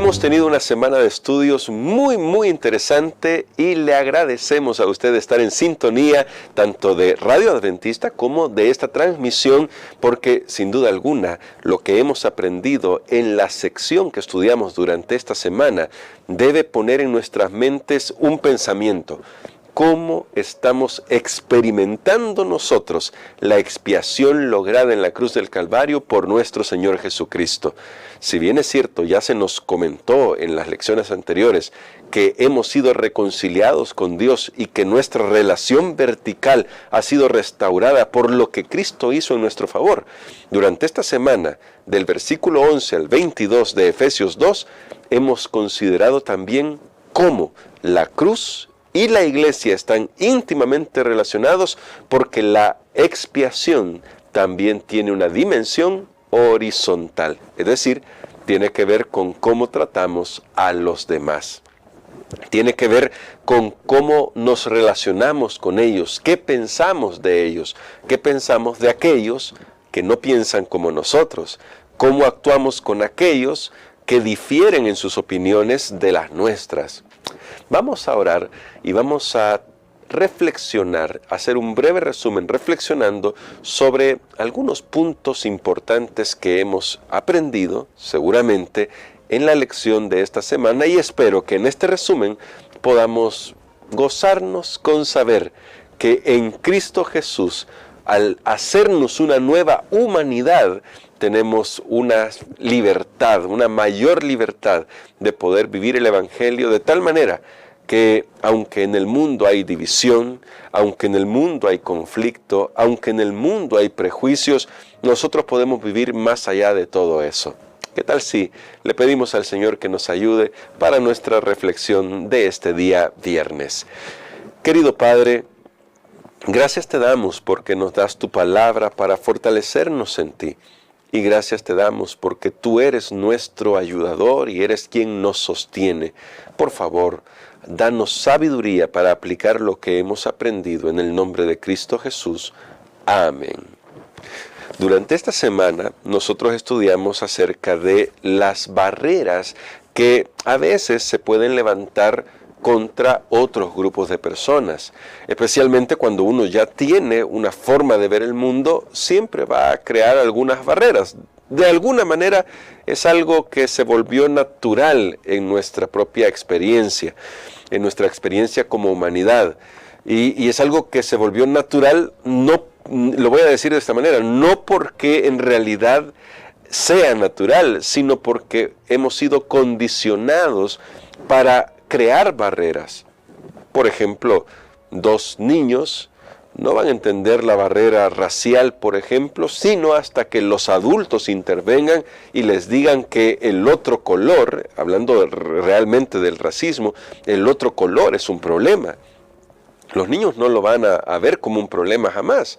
Hemos tenido una semana de estudios muy interesante y le agradecemos a usted estar en sintonía tanto de Radio Adventista como de esta transmisión, porque sin duda alguna lo que hemos aprendido en la sección que estudiamos durante esta semana debe poner en nuestras mentes un pensamiento. ¿Cómo estamos experimentando nosotros la expiación lograda en la cruz del Calvario por nuestro Señor Jesucristo? Si bien es cierto, ya se nos comentó en las lecciones anteriores que hemos sido reconciliados con Dios y que nuestra relación vertical ha sido restaurada por lo que Cristo hizo en nuestro favor. Durante esta semana, del versículo 11 al 22 de Efesios 2, hemos considerado también cómo la cruz y la iglesia están íntimamente relacionados, porque la expiación también tiene una dimensión horizontal, es decir, tiene que ver con cómo tratamos a los demás. Tiene que ver con cómo nos relacionamos con ellos, qué pensamos de ellos, qué pensamos de aquellos que no piensan como nosotros, cómo actuamos con aquellos que difieren en sus opiniones de las nuestras. Vamos a orar y vamos a reflexionar, hacer un breve resumen reflexionando sobre algunos puntos importantes que hemos aprendido seguramente en la lección de esta semana, y espero que en este resumen podamos gozarnos con saber que en Cristo Jesús, al hacernos una nueva humanidad, tenemos una libertad, una mayor libertad de poder vivir el Evangelio de tal manera que aunque en el mundo hay división, aunque en el mundo hay conflicto, aunque en el mundo hay prejuicios, nosotros podemos vivir más allá de todo eso. ¿Qué tal si le pedimos al Señor que nos ayude para nuestra reflexión de este día viernes? Querido Padre, gracias te damos porque nos das tu palabra para fortalecernos en ti. Y gracias te damos porque tú eres nuestro ayudador y eres quien nos sostiene. Por favor, danos sabiduría para aplicar lo que hemos aprendido en el nombre de Cristo Jesús. Amén. Durante esta semana nosotros estudiamos acerca de las barreras que a veces se pueden levantar contra otros grupos de personas, especialmente cuando uno ya tiene una forma de ver el mundo, siempre va a crear algunas barreras. De alguna manera es algo que se volvió natural en nuestra propia experiencia, en nuestra experiencia como humanidad, y es algo que se volvió natural, no, lo voy a decir de esta manera, no porque en realidad sea natural, sino porque hemos sido condicionados para crear barreras. Por ejemplo, dos niños no van a entender la barrera racial, por ejemplo, sino hasta que los adultos intervengan y les digan que el otro color, hablando realmente del racismo, el otro color es un problema. Los niños no lo van a ver como un problema jamás.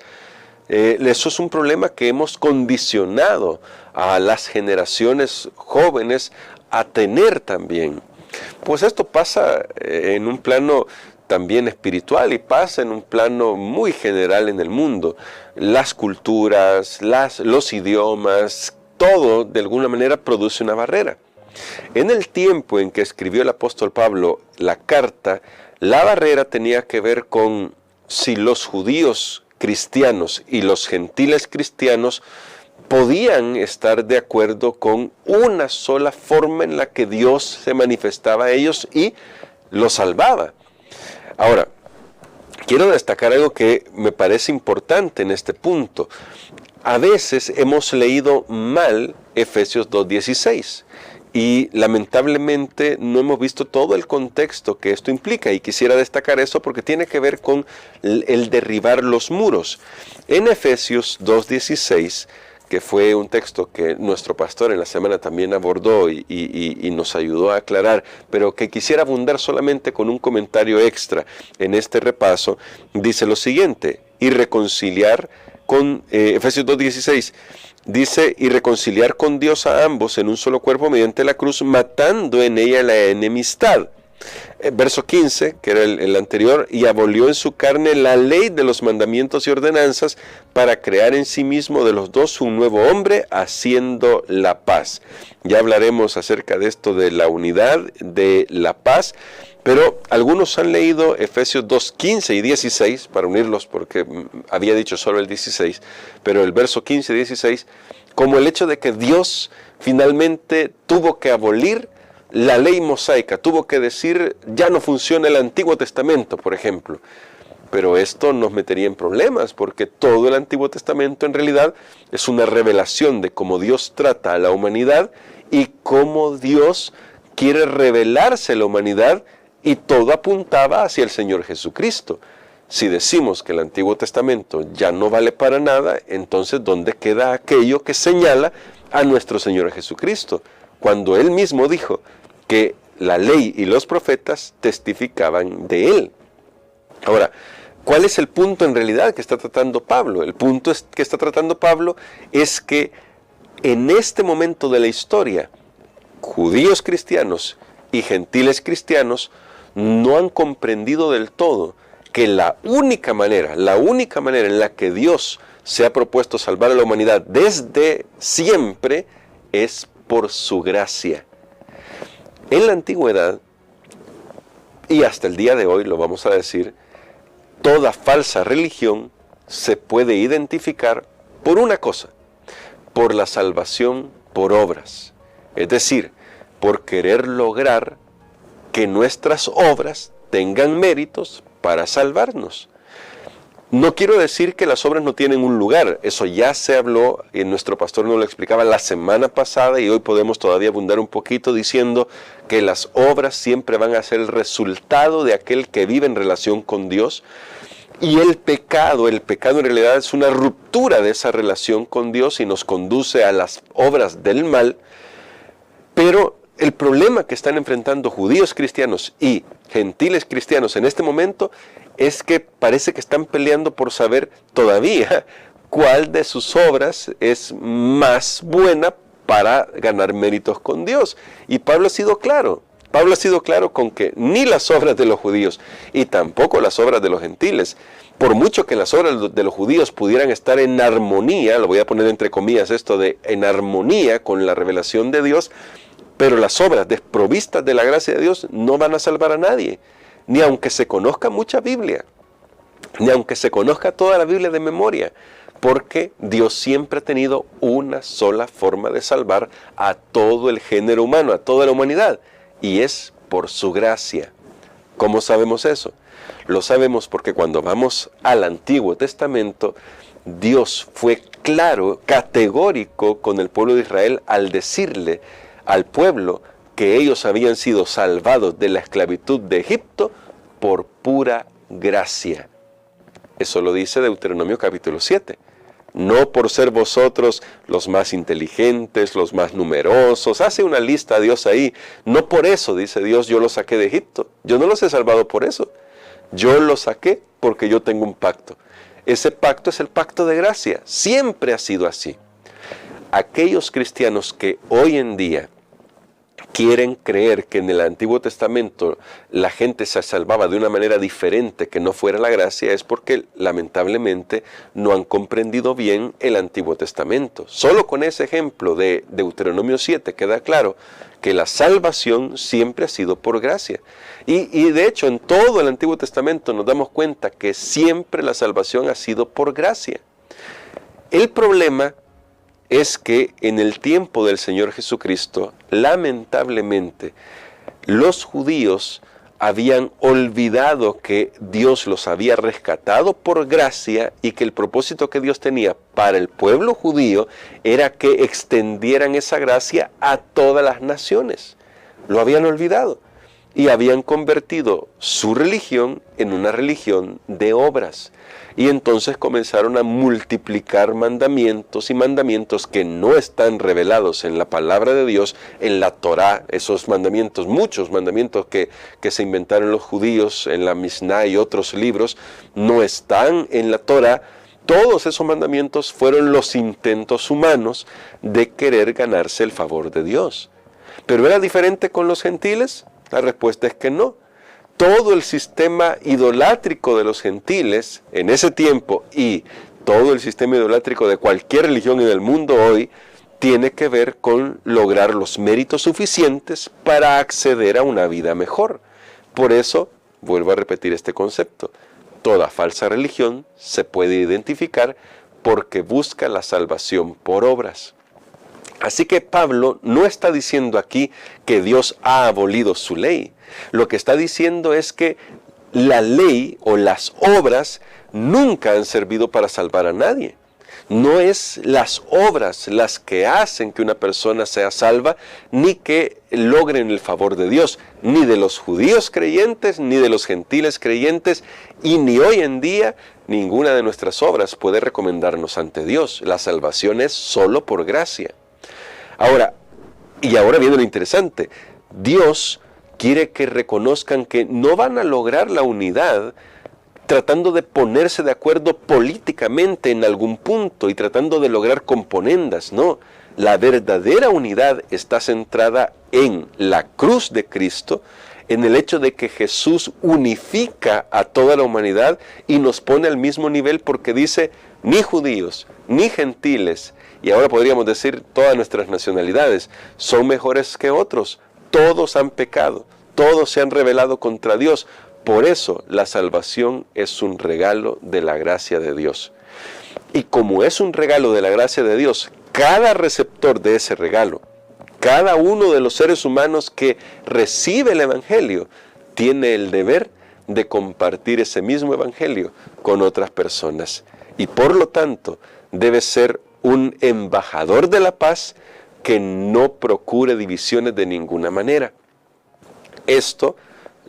Eso es un problema que hemos condicionado a las generaciones jóvenes a tener también. Pues esto pasa en un plano también espiritual y pasa en un plano muy general en el mundo. Las culturas, los idiomas, todo de alguna manera produce una barrera. En el tiempo en que escribió el apóstol Pablo la carta, la barrera tenía que ver con si los judíos cristianos y los gentiles cristianos podían estar de acuerdo con una sola forma en la que Dios se manifestaba a ellos y los salvaba. Ahora, quiero destacar algo que me parece importante en este punto. A veces hemos leído mal Efesios 2:16 y lamentablemente no hemos visto todo el contexto que esto implica, y quisiera destacar eso porque tiene que ver con el derribar los muros. En Efesios 2:16, que fue un texto que nuestro pastor en la semana también abordó y nos ayudó a aclarar, pero que quisiera abundar solamente con un comentario extra en este repaso, dice lo siguiente: y reconciliar con, Efesios 2:16, dice, y reconciliar con Dios a ambos en un solo cuerpo mediante la cruz, matando en ella la enemistad. verso 15, que era el anterior, y abolió en su carne la ley de los mandamientos y ordenanzas para crear en sí mismo de los dos un nuevo hombre, haciendo la paz. Ya hablaremos acerca de esto de la unidad, de la paz, pero algunos han leído Efesios 2, 15 y 16, para unirlos porque había dicho solo el 16, pero el verso 15 y 16, como el hecho de que Dios finalmente tuvo que abolir la ley mosaica, tuvo que decir, ya no funciona el Antiguo Testamento, por ejemplo. Pero esto nos metería en problemas, porque todo el Antiguo Testamento en realidad es una revelación de cómo Dios trata a la humanidad y cómo Dios quiere revelarse a la humanidad, y todo apuntaba hacia el Señor Jesucristo. Si decimos que el Antiguo Testamento ya no vale para nada, entonces ¿dónde queda aquello que señala a nuestro Señor Jesucristo? Cuando Él mismo dijo que la ley y los profetas testificaban de Él. Ahora, ¿cuál es el punto en realidad que está tratando Pablo? El punto que está tratando Pablo es que en este momento de la historia, judíos cristianos y gentiles cristianos no han comprendido del todo que la única manera en la que Dios se ha propuesto salvar a la humanidad desde siempre es por su gracia. En la antigüedad, y hasta el día de hoy lo vamos a decir, toda falsa religión se puede identificar por una cosa, por la salvación por obras. Es decir, por querer lograr que nuestras obras tengan méritos para salvarnos. No quiero decir que las obras no tienen un lugar, eso ya se habló, y nuestro pastor nos lo explicaba la semana pasada, y hoy podemos todavía abundar un poquito diciendo que las obras siempre van a ser el resultado de aquel que vive en relación con Dios, y el pecado en realidad es una ruptura de esa relación con Dios y nos conduce a las obras del mal. Pero el problema que están enfrentando judíos cristianos y gentiles cristianos en este momento es que parece que están peleando por saber todavía cuál de sus obras es más buena para ganar méritos con Dios. Y Pablo ha sido claro con que ni las obras de los judíos y tampoco las obras de los gentiles, por mucho que las obras de los judíos pudieran estar en armonía, lo voy a poner entre comillas esto de en armonía con la revelación de Dios, pero las obras desprovistas de la gracia de Dios no van a salvar a nadie, ni aunque se conozca mucha Biblia, ni aunque se conozca toda la Biblia de memoria, porque Dios siempre ha tenido una sola forma de salvar a todo el género humano, a toda la humanidad, y es por su gracia. ¿Cómo sabemos eso? Lo sabemos porque cuando vamos al Antiguo Testamento, Dios fue claro, categórico con el pueblo de Israel al decirle al pueblo que ellos habían sido salvados de la esclavitud de Egipto por pura gracia. Eso lo dice Deuteronomio capítulo 7. No por ser vosotros los más inteligentes, los más numerosos. Hace una lista Dios ahí. No por eso, dice Dios, yo los saqué de Egipto. Yo no los he salvado por eso. Yo los saqué porque yo tengo un pacto. Ese pacto es el pacto de gracia. Siempre ha sido así. Aquellos cristianos que hoy en día quieren creer que en el Antiguo Testamento la gente se salvaba de una manera diferente que no fuera la gracia, es porque lamentablemente no han comprendido bien el Antiguo Testamento. Solo con ese ejemplo de Deuteronomio 7 queda claro que la salvación siempre ha sido por gracia. Y de hecho en todo el Antiguo Testamento nos damos cuenta que siempre la salvación ha sido por gracia. El problema es que en el tiempo del Señor Jesucristo, lamentablemente, los judíos habían olvidado que Dios los había rescatado por gracia y que el propósito que Dios tenía para el pueblo judío era que extendieran esa gracia a todas las naciones. Lo habían olvidado y habían convertido su religión en una religión de obras. Y entonces comenzaron a multiplicar mandamientos y mandamientos que no están revelados en la palabra de Dios, en la Torá. Esos mandamientos, muchos mandamientos que se inventaron los judíos en la Misná y otros libros, no están en la Torá. Todos esos mandamientos fueron los intentos humanos de querer ganarse el favor de Dios. ¿Pero era diferente con los gentiles? La respuesta es que no. todo el sistema idolátrico de los gentiles en ese tiempo y todo el sistema idolátrico de cualquier religión en el mundo hoy tiene que ver con lograr los méritos suficientes para acceder a una vida mejor. Por eso, vuelvo a repetir este concepto, toda falsa religión se puede identificar porque busca la salvación por obras. Así que Pablo no está diciendo aquí que Dios ha abolido su ley. Lo que está diciendo es que la ley o las obras nunca han servido para salvar a nadie. No es las obras las que hacen que una persona sea salva, ni que logren el favor de Dios, ni de los judíos creyentes, ni de los gentiles creyentes, y ni hoy en día ninguna de nuestras obras puede recomendarnos ante Dios. La salvación es solo por gracia. Ahora viene lo interesante, Dios quiere que reconozcan que no van a lograr la unidad tratando de ponerse de acuerdo políticamente en algún punto y tratando de lograr componendas. No, la verdadera unidad está centrada en la cruz de Cristo, en el hecho de que Jesús unifica a toda la humanidad y nos pone al mismo nivel porque dice, ni judíos, ni gentiles, y ahora podríamos decir todas nuestras nacionalidades, son mejores que otros. Todos han pecado, todos se han rebelado contra Dios. Por eso la salvación es un regalo de la gracia de Dios. Y como es un regalo de la gracia de Dios, cada receptor de ese regalo, cada uno de los seres humanos que recibe el Evangelio, tiene el deber de compartir ese mismo Evangelio con otras personas. Y por lo tanto, debe ser un embajador de la paz que no procure divisiones de ninguna manera. Esto,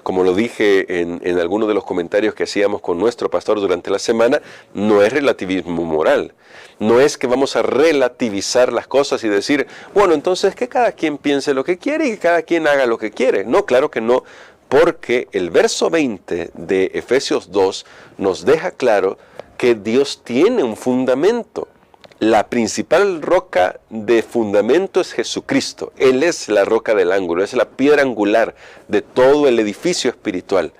como lo dije en algunos de los comentarios que hacíamos con nuestro pastor durante la semana, no es relativismo moral. No es que vamos a relativizar las cosas y decir, bueno, entonces que cada quien piense lo que quiere y que cada quien haga lo que quiere. No, claro que no, porque el verso 20 de Efesios 2 nos deja claro que Dios tiene un fundamento. La principal roca de fundamento es Jesucristo. Él es la roca del ángulo, es la piedra angular de todo el edificio espiritual.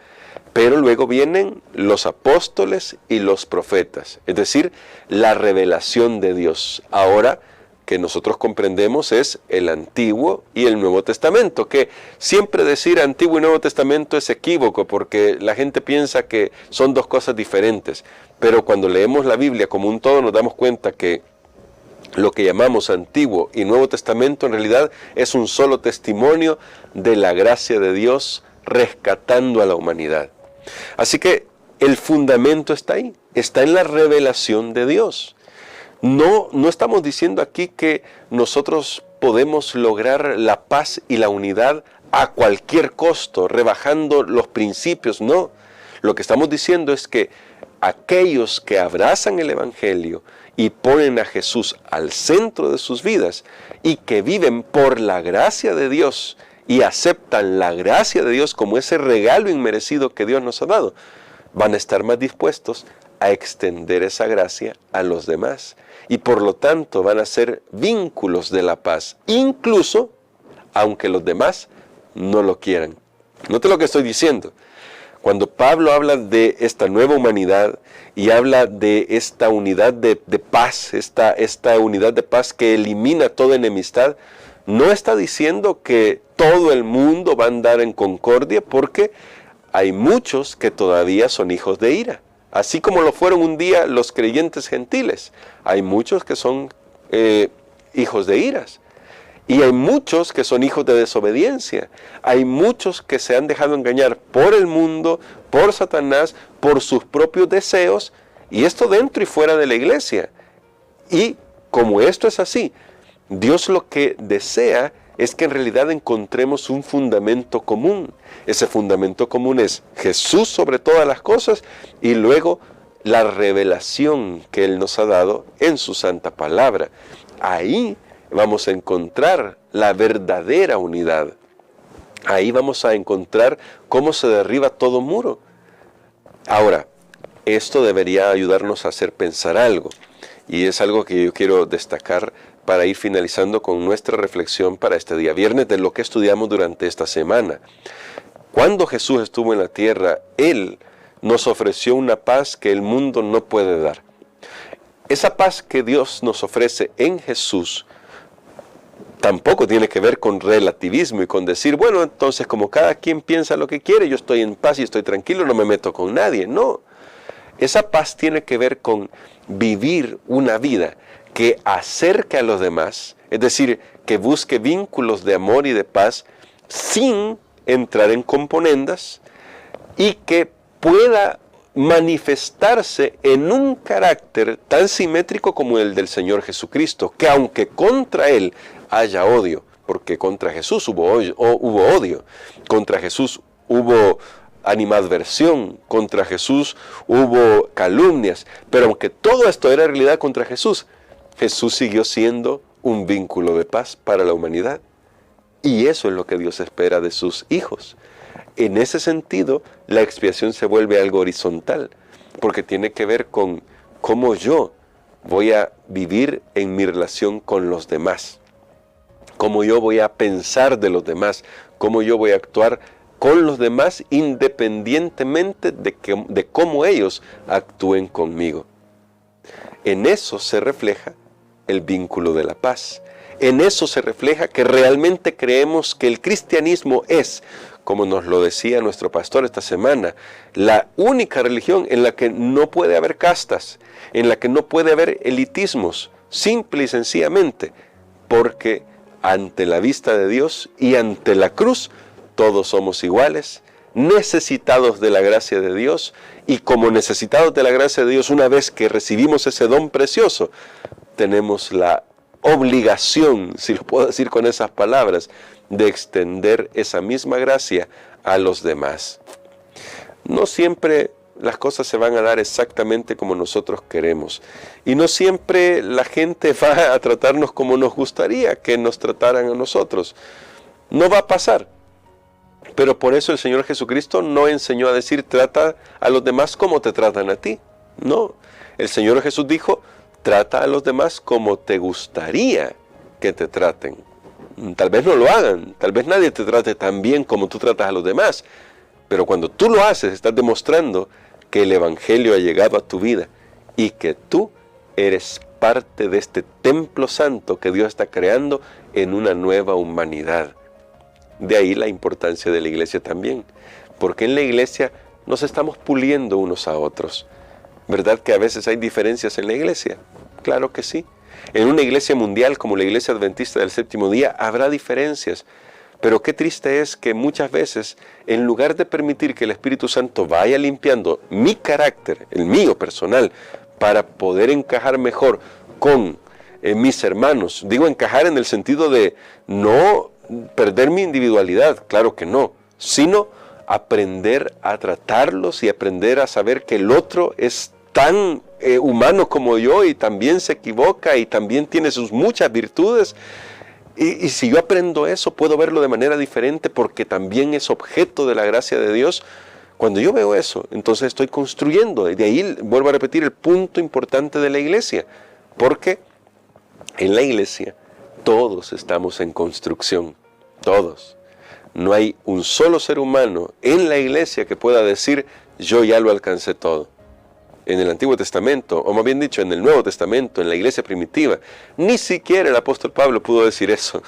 Pero luego vienen los apóstoles y los profetas, es decir, la revelación de Dios. Ahora que nosotros comprendemos es el Antiguo y el Nuevo Testamento, que siempre decir Antiguo y Nuevo Testamento es equívoco porque la gente piensa que son dos cosas diferentes, pero cuando leemos la Biblia como un todo nos damos cuenta que lo que llamamos Antiguo y Nuevo Testamento en realidad es un solo testimonio de la gracia de Dios rescatando a la humanidad. Así que el fundamento está ahí, está en la revelación de Dios. No estamos diciendo aquí que nosotros podemos lograr la paz y la unidad a cualquier costo, rebajando los principios, no. Lo que estamos diciendo es que aquellos que abrazan el Evangelio y ponen a Jesús al centro de sus vidas y que viven por la gracia de Dios y aceptan la gracia de Dios como ese regalo inmerecido que Dios nos ha dado, van a estar más dispuestos a extender esa gracia a los demás. Y por lo tanto van a ser vínculos de la paz, incluso aunque los demás no lo quieran. Note lo que estoy diciendo. Cuando Pablo habla de esta nueva humanidad y habla de esta unidad de paz, esta unidad de paz que elimina toda enemistad, no está diciendo que todo el mundo va a andar en concordia, porque hay muchos que todavía son hijos de ira. Así como lo fueron un día los creyentes gentiles, hay muchos que son hijos de iras. Y hay muchos que son hijos de desobediencia. Hay muchos que se han dejado engañar por el mundo, por Satanás, por sus propios deseos, y esto dentro y fuera de la iglesia. Y como esto es así, Dios lo que desea es que en realidad encontremos un fundamento común. Ese fundamento común es Jesús sobre todas las cosas y luego la revelación que Él nos ha dado en su santa palabra. Ahí vamos a encontrar la verdadera unidad. Ahí vamos a encontrar cómo se derriba todo muro. Ahora, esto debería ayudarnos a hacer pensar algo, y es algo que yo quiero destacar para ir finalizando con nuestra reflexión para este día viernes de lo que estudiamos durante esta semana. Cuando Jesús estuvo en la tierra, Él nos ofreció una paz que el mundo no puede dar. Esa paz que Dios nos ofrece en Jesús tampoco tiene que ver con relativismo y con decir, bueno, entonces como cada quien piensa lo que quiere, yo estoy en paz y estoy tranquilo, no me meto con nadie. No, esa paz tiene que ver con vivir una vida que acerque a los demás, es decir, que busque vínculos de amor y de paz sin entrar en componendas y que pueda manifestarse en un carácter tan simétrico como el del Señor Jesucristo, que aunque contra Él haya odio, porque contra Jesús hubo odio, contra Jesús hubo animadversión, contra Jesús hubo calumnias, pero aunque todo esto era realidad contra Jesús, Jesús siguió siendo un vínculo de paz para la humanidad. Y eso es lo que Dios espera de sus hijos. En ese sentido, la expiación se vuelve algo horizontal, porque tiene que ver con cómo yo voy a vivir en mi relación con los demás, cómo yo voy a pensar de los demás, cómo yo voy a actuar con los demás independientemente de cómo ellos actúen conmigo. En eso se refleja el vínculo de la paz. En eso se refleja que realmente creemos que el cristianismo es, como nos lo decía nuestro pastor esta semana, la única religión en la que no puede haber castas, en la que no puede haber elitismos, simple y sencillamente, porque ante la vista de Dios y ante la cruz, todos somos iguales, necesitados de la gracia de Dios, y como necesitados de la gracia de Dios, una vez que recibimos ese don precioso, tenemos la obligación, si lo puedo decir con esas palabras, de extender esa misma gracia a los demás. No siempre las cosas se van a dar exactamente como nosotros queremos, y no siempre la gente va a tratarnos como nos gustaría que nos trataran a nosotros. No va a pasar. Pero por eso el Señor Jesucristo no enseñó a decir, trata a los demás como te tratan a ti. No, el Señor Jesús dijo, trata a los demás como te gustaría que te traten. Tal vez no lo hagan, tal vez nadie te trate tan bien como tú tratas a los demás, pero cuando tú lo haces, estás demostrando que el Evangelio ha llegado a tu vida y que tú eres parte de este templo santo que Dios está creando en una nueva humanidad. De ahí la importancia de la iglesia también, porque en la iglesia nos estamos puliendo unos a otros. ¿Verdad que a veces hay diferencias en la iglesia? Claro que sí. En una iglesia mundial como la Iglesia Adventista del Séptimo Día habrá diferencias, pero qué triste es que muchas veces, en lugar de permitir que el Espíritu Santo vaya limpiando mi carácter, el mío personal, para poder encajar mejor con mis hermanos, digo encajar en el sentido de no perder mi individualidad, claro que no, sino aprender a tratarlos y aprender a saber que el otro es tan humano como yo y también se equivoca y también tiene sus muchas virtudes. Y si yo aprendo eso, puedo verlo de manera diferente porque también es objeto de la gracia de Dios. Cuando yo veo eso, entonces estoy construyendo. Y de ahí vuelvo a repetir el punto importante de la iglesia. Porque en la iglesia todos estamos en construcción. Todos. No hay un solo ser humano en la iglesia que pueda decir, yo ya lo alcancé todo. En el Antiguo Testamento, o más bien dicho, en el Nuevo Testamento, en la iglesia primitiva, ni siquiera el apóstol Pablo pudo decir eso,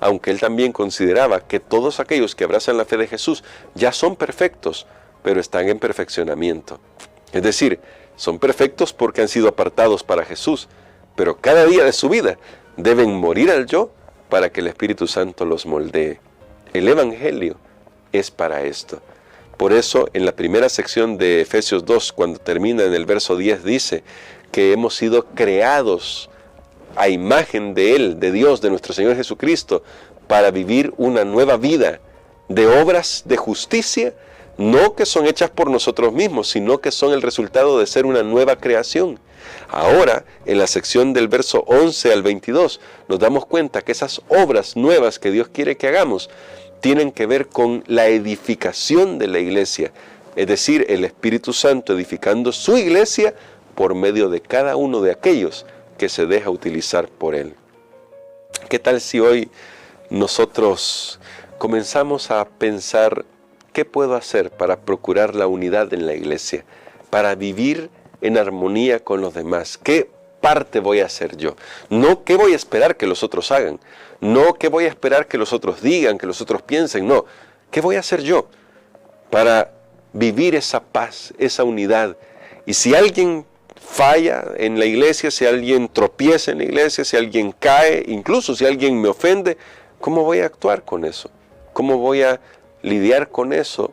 aunque él también consideraba que todos aquellos que abrazan la fe de Jesús ya son perfectos, pero están en perfeccionamiento. Es decir, son perfectos porque han sido apartados para Jesús, pero cada día de su vida deben morir al yo para que el Espíritu Santo los moldee. El Evangelio es para esto. Por eso, en la primera sección de Efesios 2, cuando termina en el verso 10, dice que hemos sido creados a imagen de Él, de Dios, de nuestro Señor Jesucristo, para vivir una nueva vida de obras de justicia, no que son hechas por nosotros mismos, sino que son el resultado de ser una nueva creación. Ahora, en la sección del verso 11 al 22, nos damos cuenta que esas obras nuevas que Dios quiere que hagamos, tienen que ver con la edificación de la iglesia, es decir, el Espíritu Santo edificando su iglesia por medio de cada uno de aquellos que se deja utilizar por Él. ¿Qué tal si hoy nosotros comenzamos a pensar ¿qué puedo hacer para procurar la unidad en la iglesia? Para vivir en armonía con los demás. ¿Qué parte voy a hacer yo? No qué voy a esperar que los otros hagan. No qué voy a esperar que los otros digan, que los otros piensen. No, ¿qué voy a hacer yo para vivir esa paz, esa unidad? Y si alguien falla en la iglesia, si alguien tropieza en la iglesia, si alguien cae, incluso si alguien me ofende, ¿cómo voy a actuar con eso? ¿Cómo voy a lidiar con eso?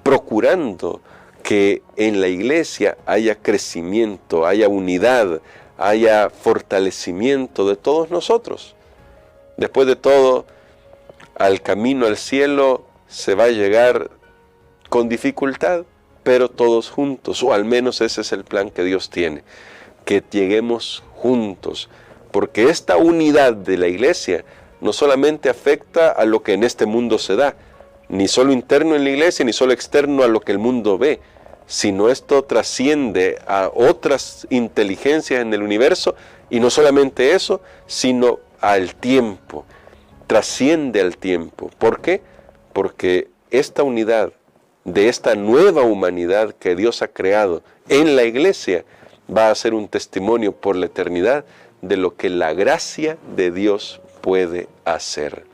Procurando que en la iglesia haya crecimiento, haya unidad, haya fortalecimiento de todos nosotros. Después de todo, al camino al cielo se va a llegar con dificultad, pero todos juntos, o al menos ese es el plan que Dios tiene, que lleguemos juntos, porque esta unidad de la iglesia no solamente afecta a lo que en este mundo se da, ni solo interno en la iglesia, ni solo externo a lo que el mundo ve, sino esto trasciende a otras inteligencias en el universo, y no solamente eso, sino al tiempo, trasciende al tiempo. ¿Por qué? Porque esta unidad de esta nueva humanidad que Dios ha creado en la iglesia va a ser un testimonio por la eternidad de lo que la gracia de Dios puede hacer.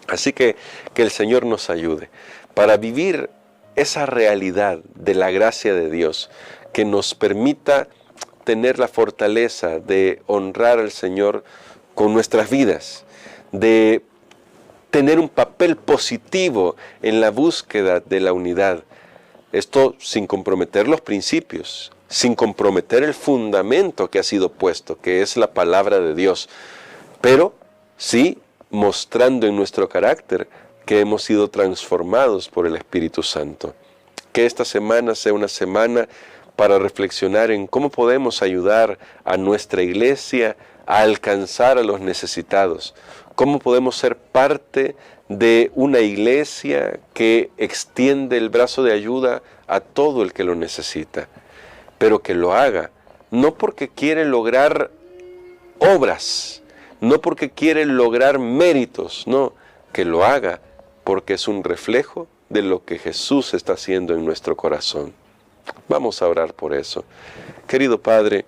Así que el Señor nos ayude para vivir esa realidad de la gracia de Dios, que nos permita tener la fortaleza de honrar al Señor con nuestras vidas, de tener un papel positivo en la búsqueda de la unidad. Esto sin comprometer los principios, sin comprometer el fundamento que ha sido puesto, que es la palabra de Dios, pero sí mostrando en nuestro carácter que hemos sido transformados por el Espíritu Santo. Que esta semana sea una semana para reflexionar en cómo podemos ayudar a nuestra iglesia a alcanzar a los necesitados, cómo podemos ser parte de una iglesia que extiende el brazo de ayuda a todo el que lo necesita, pero que lo haga no porque quiere lograr obras, no porque quiere lograr méritos, no, que lo haga porque es un reflejo de lo que Jesús está haciendo en nuestro corazón. Vamos a orar por eso. Querido Padre,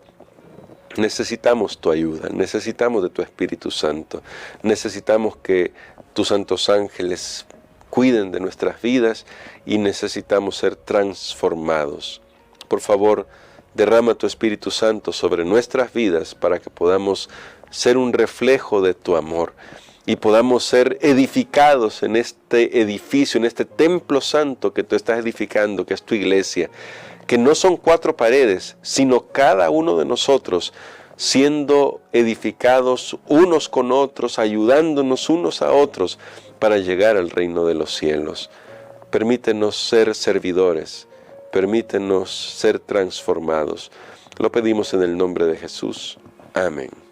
necesitamos tu ayuda, necesitamos de tu Espíritu Santo, necesitamos que tus santos ángeles cuiden de nuestras vidas y necesitamos ser transformados. Por favor, derrama tu Espíritu Santo sobre nuestras vidas para que podamos ser un reflejo de tu amor y podamos ser edificados en este edificio, en este templo santo que tú estás edificando, que es tu iglesia, que no son 4 paredes, sino cada uno de nosotros siendo edificados unos con otros, ayudándonos unos a otros para llegar al reino de los cielos. Permítenos ser servidores, permítenos ser transformados. Lo pedimos en el nombre de Jesús. Amén.